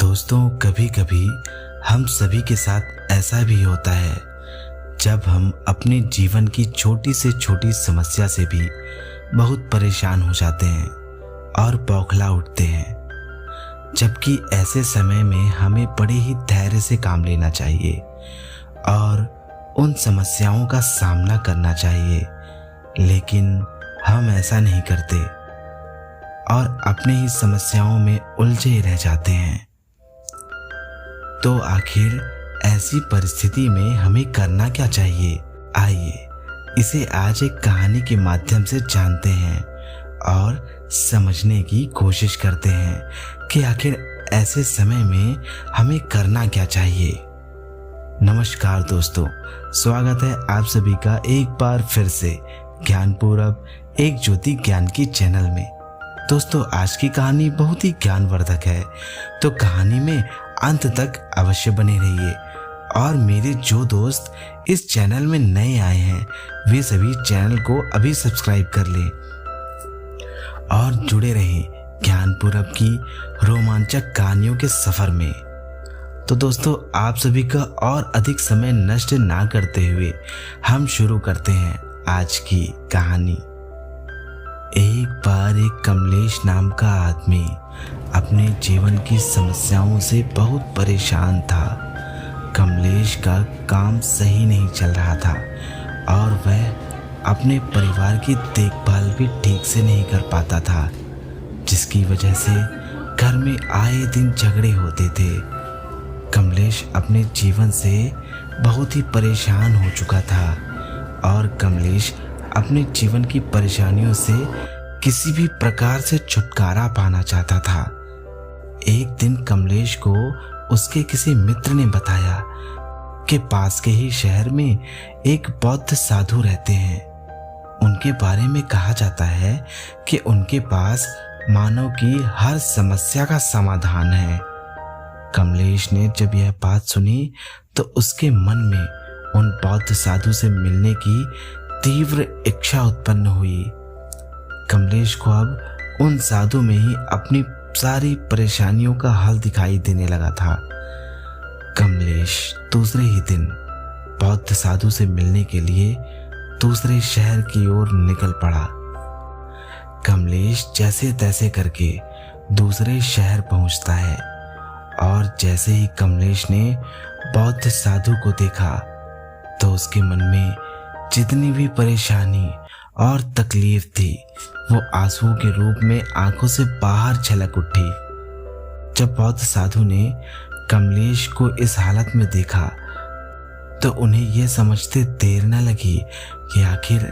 दोस्तों, कभी कभी हम सभी के साथ ऐसा भी होता है जब हम अपने जीवन की छोटी से छोटी समस्या से भी बहुत परेशान हो जाते हैं और बौखला उठते हैं। जबकि ऐसे समय में हमें बड़े ही धैर्य से काम लेना चाहिए और उन समस्याओं का सामना करना चाहिए, लेकिन हम ऐसा नहीं करते और अपने ही समस्याओं में उलझे रह जाते हैं। तो आखिर ऐसी परिस्थिति में हमें करना क्या चाहिए? आइए इसे आज एक कहानी के माध्यम से जानते हैं और समझने की कोशिश करते हैं कि आखिर ऐसे समय में हमें करना क्या चाहिए। नमस्कार दोस्तों, स्वागत है आप सभी का एक बार फिर से ज्ञानपूर्वक एक ज्योति ज्ञान की चैनल में। दोस्तों, आज की कहानी बहुत ही ज्ञानवर्धक है, तो कहानी में अंत तक अवश्य बने रहिए। और मेरे जो दोस्त इस चैनल में नए आए हैं वे सभी चैनल को अभी सब्सक्राइब कर लें और जुड़े रहें ज्ञानपूर्वक की रोमांचक कहानियों के सफर में। तो दोस्तों, आप सभी का और अधिक समय नष्ट ना करते हुए हम शुरू करते हैं आज की कहानी। एक बार एक कमलेश नाम का आदमी अपने जीवन की समस्याओं से बहुत परेशान था। कमलेश का काम सही नहीं चल रहा था और वह अपने परिवार की देखभाल भी ठीक से नहीं कर पाता था, जिसकी वजह से घर में आए दिन झगड़े होते थे। कमलेश अपने जीवन से बहुत ही परेशान हो चुका था और कमलेश अपने जीवन की परेशानियों से किसी भी प्रकार से छुटकारा पाना चाहता था। एक दिन कमलेश को उसके किसी मित्र ने बताया कि पास के ही शहर में एक बौद्ध साधु रहते हैं। उनके बारे में कहा जाता है कि उनके पास मानव की हर समस्या का समाधान है। कमलेश ने जब यह बात सुनी तो उसके मन में उन बौद्ध साधु से मिलने की तीव्र इच्छा उत्पन्न हुई। कमलेश को अब उन साधु में ही अपनी सारी परेशानियों का हल दिखाई देने लगा था। कमलेश दूसरे ही दिन बौद्ध साधु से मिलने के लिए दूसरे शहर की ओर निकल पड़ा। कमलेश जैसे तैसे करके दूसरे शहर पहुंचता है और जैसे ही कमलेश ने बौद्ध साधु को देखा तो उसके मन में जितनी भी परेशानी और तकलीफ थी वो आंसुओं के रूप में आंखों से बाहर छलक उठी। जब बौद्ध साधु ने कमलेश को इस हालत में देखा तो उन्हें यह समझते देर न लगी कि आखिर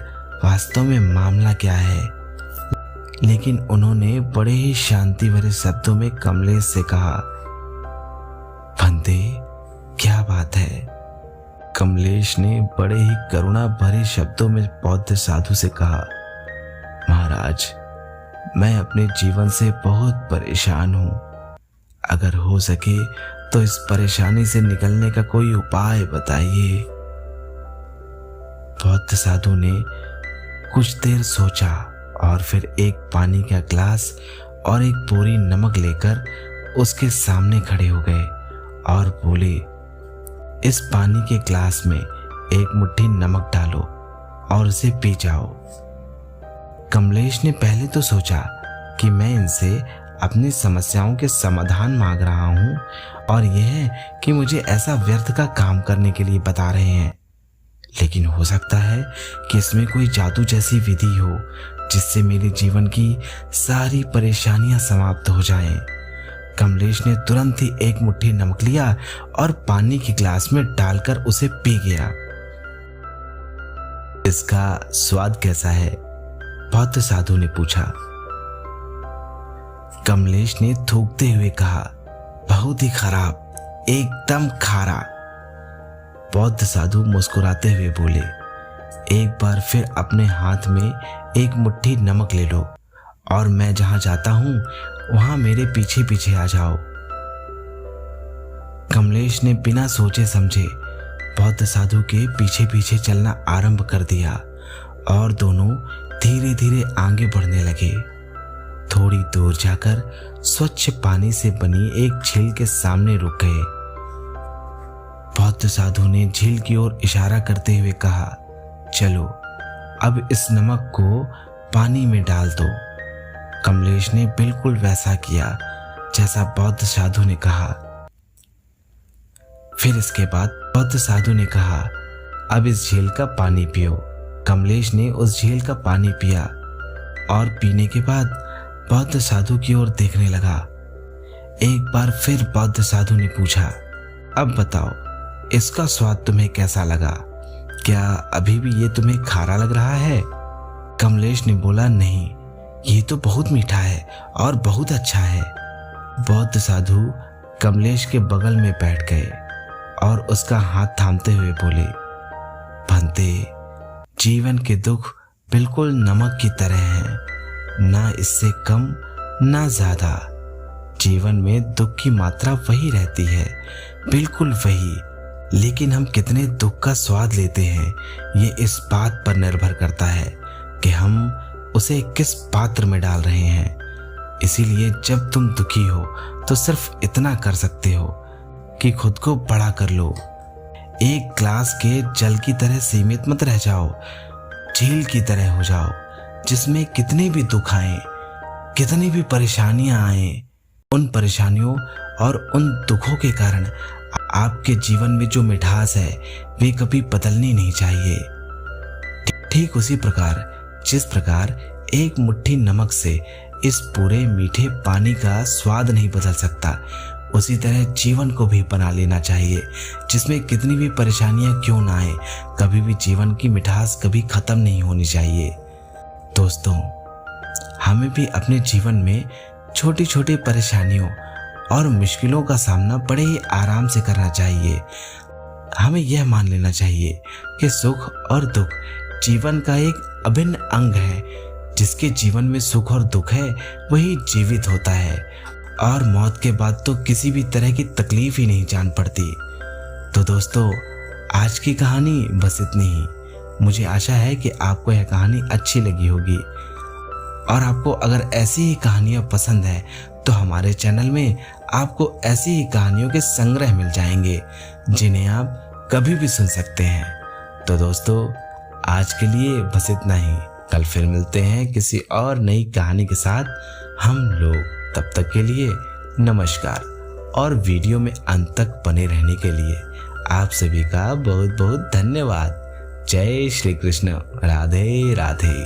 वास्तव में मामला क्या है, लेकिन उन्होंने बड़े ही शांति भरे शब्दों में कमलेश से कहा, बंदे क्या बात है? कमलेश ने बड़े ही करुणा भरे शब्दों में बौद्ध साधु से कहा, महाराज, मैं अपने जीवन से बहुत परेशान हूं। अगर हो सके तो इस परेशानी से निकलने का कोई उपाय बताइए। बौद्ध साधु ने कुछ देर सोचा और फिर एक पानी का ग्लास और एक बोरी नमक लेकर उसके सामने खड़े हो गए और बोले, इस पानी के ग्लास में एक मुट्ठी नमक डालो और उसे पी जाओ। कमलेश ने पहले तो सोचा कि मैं इनसे अपनी समस्याओं के समाधान मांग रहा हूं और यह कि मुझे ऐसा व्यर्थ का काम करने के लिए बता रहे हैं, लेकिन हो सकता है कि इसमें कोई जादू जैसी विधि हो जिससे मेरे जीवन की सारी परेशानियां समाप्त हो जाएं। कमलेश ने तुरंत ही एक मुट्ठी नमक लिया और पानी के ग्लास में डालकर उसे पी गया। इसका स्वाद कैसा है? बौद्ध साधु ने पूछा। कमलेश ने थूकते हुए कहा, बहुत ही खराब, एकदम खारा। बौद्ध साधु मुस्कुराते हुए बोले, एक बार फिर अपने हाथ में एक मुट्ठी नमक ले लो और मैं जहां जाता हूं वहां मेरे पीछे पीछे आ जाओ। कमलेश ने बिना सोचे समझे बौद्ध साधु के पीछे पीछे चलना आरंभ कर दिया और दोनों धीरे धीरे आगे बढ़ने लगे। थोड़ी दूर जाकर स्वच्छ पानी से बनी एक झील के सामने रुक गए। बौद्ध साधु ने झील की ओर इशारा करते हुए कहा, चलो अब इस नमक को पानी में डाल दो। कमलेश ने बिल्कुल वैसा किया जैसा बौद्ध साधु ने कहा। फिर इसके बाद बौद्ध साधु ने कहा, अब इस झील का पानी पियो। कमलेश ने उस झील का पानी पिया और पीने के बाद बौद्ध साधु की ओर देखने लगा। एक बार फिर बौद्ध साधु ने पूछा, अब बताओ इसका स्वाद तुम्हें कैसा लगा? क्या अभी भी ये तुम्हें खारा लग रहा है? कमलेश ने बोला, नहीं, ये तो बहुत मीठा है और बहुत अच्छा है। बौद्ध साधु कमलेश के बगल में बैठ गए और उसका हाथ थामते हुए बोले, भंते, जीवन के दुख बिल्कुल नमक की तरह हैं, ना इससे कम ना ज्यादा। जीवन में दुख की मात्रा वही रहती है, बिल्कुल वही, लेकिन हम कितने दुख का स्वाद लेते हैं ये इस बात पर निर्भर करता है कि हम उसे किस पात्र में डाल रहे हैं। इसीलिए जब तुम दुखी हो तो सिर्फ इतना कर सकते हो कि खुद को बड़ा कर लो। एक ग्लास के जल की तरह सीमित मत रह जाओ, झील की तरह हो जाओ जिसमें कितने भी दुख आए, कितनी भी परेशानियां आए, उन परेशानियों और उन दुखों के कारण आपके जीवन में जो मिठास है वे कभी बदलनी नहीं चाहिए। ठीक उसी प्रकार जिस प्रकार एक मुट्ठी नमक से इस पूरे मीठे पानी का स्वाद नहीं बदल सकता, उसी तरह जीवन को भी बना लेना चाहिए जिसमें कितनी भी परेशानियां क्यों ना आए, कभी भी जीवन की मिठास कभी खत्म नहीं होनी चाहिए। दोस्तों, हमें भी अपने जीवन में छोटी छोटी परेशानियों और मुश्किलों का सामना बड़े ही आराम से करना चाहिए। हमें यह मान लेना चाहिए कि सुख और दुख जीवन का एक अभिन्न अंग है। जिसके जीवन में सुख और दुख है वही जीवित होता है और मौत के बाद तो किसी भी तरह की तकलीफ ही नहीं जान पड़ती। तो दोस्तों, आज की कहानी बस इतनी ही। मुझे आशा है कि आपको यह कहानी अच्छी लगी होगी और आपको अगर ऐसी ही कहानियां पसंद है तो हमारे चैनल में आपको ऐसी ही कहानियों के संग्रह मिल जाएंगे जिन्हें आप कभी भी सुन सकते हैं। तो दोस्तों, आज के लिए बस इतना ही। कल फिर मिलते हैं किसी और नई कहानी के साथ हम लोग। तब तक के लिए नमस्कार और वीडियो में अंत तक बने रहने के लिए आप सभी का बहुत बहुत धन्यवाद। जय श्री कृष्ण। राधे राधे।